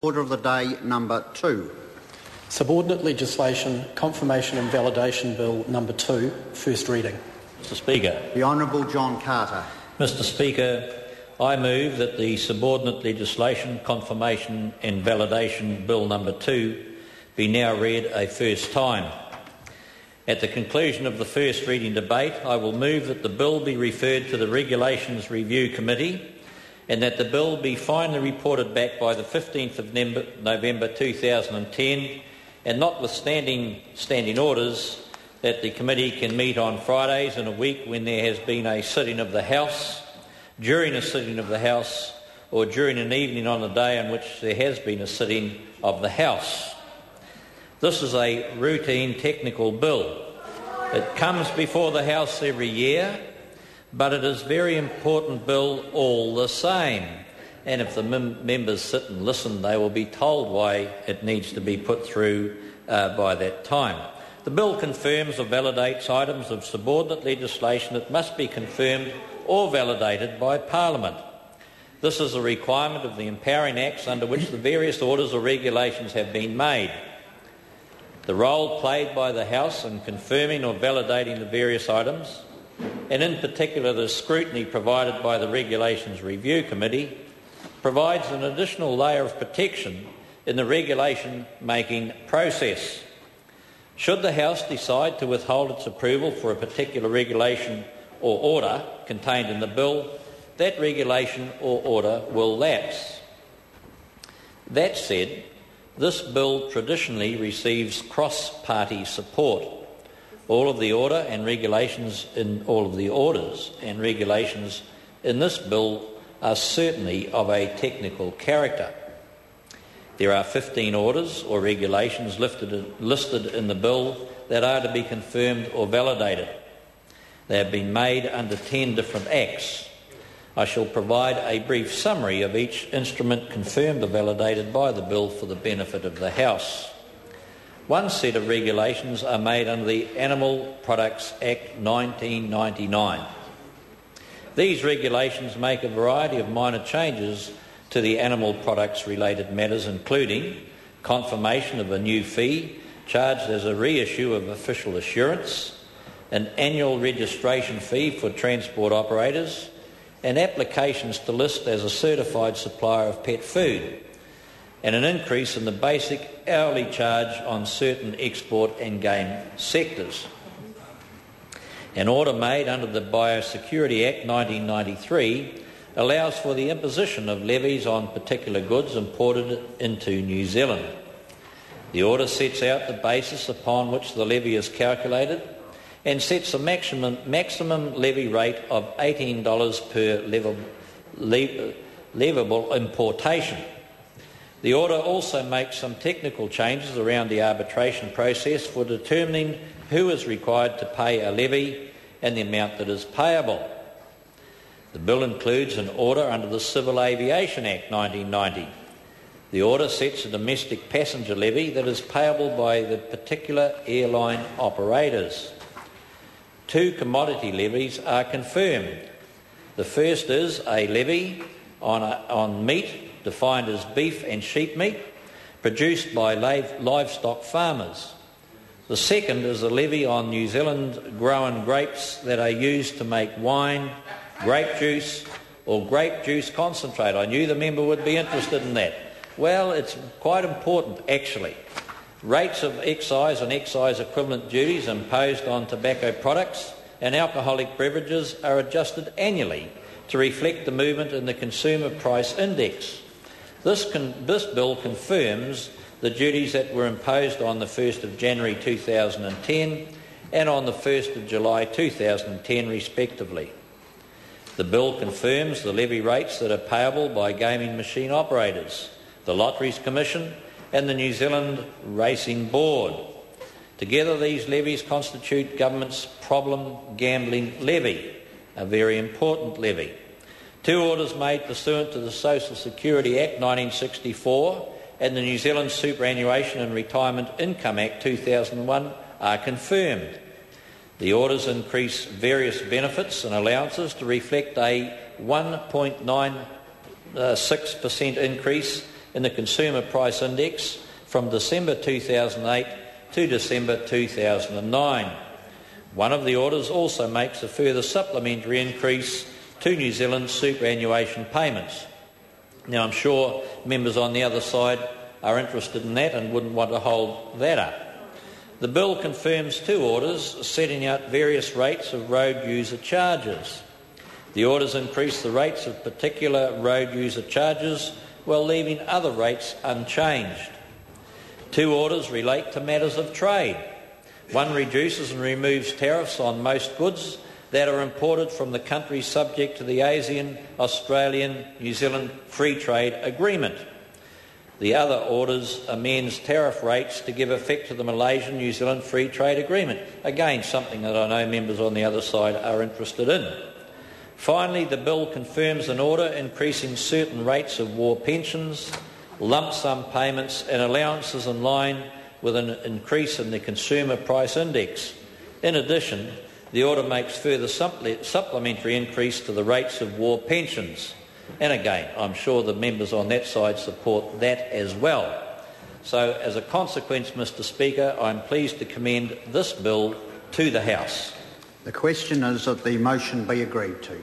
Order of the day number 2. Subordinate legislation, confirmation and validation bill number 2, first reading. Mr Speaker. The Honourable John Carter. Mr Speaker, I move that the subordinate legislation, confirmation and validation bill number 2 be now read a first time. At the conclusion of the first reading debate, I will move that the bill be referred to the Regulations Review Committee and that the bill be finally reported back by the 15th of November 2010, and notwithstanding standing orders, that the committee can meet on Fridays in a week when there has been a sitting of the House, during a sitting of the House, or during an evening on a day on which there has been a sitting of the House. This is a routine technical bill. It comes before the House every year, but it is a very important bill all the same. And if the members sit and listen, they will be told why it needs to be put through by that time. The bill confirms or validates items of subordinate legislation that must be confirmed or validated by Parliament. This is a requirement of the empowering acts under which the various orders or regulations have been made. The role played by the House in confirming or validating the various items, and in particular the scrutiny provided by the Regulations Review Committee, provides an additional layer of protection in the regulation-making process. Should the House decide to withhold its approval for a particular regulation or order contained in the bill, that regulation or order will lapse. That said, this bill traditionally receives cross-party support. All of the orders and regulations in this bill are certainly of a technical character. There are 15 orders or regulations listed in the bill that are to be confirmed or validated. They have been made under 10 different acts. I shall provide a brief summary of each instrument confirmed or validated by the bill for the benefit of the House. One set of regulations are made under the Animal Products Act 1999. These regulations make a variety of minor changes to the animal products related matters, including confirmation of a new fee charged as a reissue of official assurance, an annual registration fee for transport operators, and applications to list as a certified supplier of pet food, and an increase in the basic hourly charge on certain export and game sectors. An order made under the Biosecurity Act 1993 allows for the imposition of levies on particular goods imported into New Zealand. The order sets out the basis upon which the levy is calculated and sets a maximum levy rate of $18 per leviable importation. The order also makes some technical changes around the arbitration process for determining who is required to pay a levy and the amount that is payable. The bill includes an order under the Civil Aviation Act 1990. The order sets a domestic passenger levy that is payable by the particular airline operators. 2 commodity levies are confirmed. The first is a levy on meat, defined as beef and sheep meat, produced by livestock farmers. The second is a levy on New Zealand grown grapes that are used to make wine, grape juice or grape juice concentrate. I knew the member would be interested in that. Well, it's quite important actually. Rates of excise and excise equivalent duties imposed on tobacco products and alcoholic beverages are adjusted annually to reflect the movement in the Consumer Price Index. This bill confirms the duties that were imposed on the 1st of January 2010 and on the 1st of July 2010 respectively. The bill confirms the levy rates that are payable by gaming machine operators, the Lotteries Commission and the New Zealand Racing Board. Together these levies constitute government's problem gambling levy, a very important levy. 2 orders made pursuant to the Social Security Act 1964 and the New Zealand Superannuation and Retirement Income Act 2001 are confirmed. The orders increase various benefits and allowances to reflect a 1.96% increase in the Consumer Price Index from December 2008 to December 2009. One of the orders also makes a further supplementary increase to New Zealand's superannuation payments. Now, I'm sure members on the other side are interested in that and wouldn't want to hold that up. The bill confirms two orders setting out various rates of road user charges. The orders increase the rates of particular road user charges while leaving other rates unchanged. Two orders relate to matters of trade. One reduces and removes tariffs on most goods that are imported from the countries subject to the ASEAN, Australian, New Zealand Free Trade Agreement. The other orders amends tariff rates to give effect to the Malaysian-New Zealand Free Trade Agreement. Again, something that I know members on the other side are interested in. Finally, the bill confirms an order increasing certain rates of war pensions, lump sum payments and allowances in line with an increase in the Consumer Price Index. In addition, the order makes further supplementary increase to the rates of war pensions. And again, I'm sure the members on that side support that as well. So as a consequence, Mr Speaker, I'm pleased to commend this bill to the House. The question is that the motion be agreed to.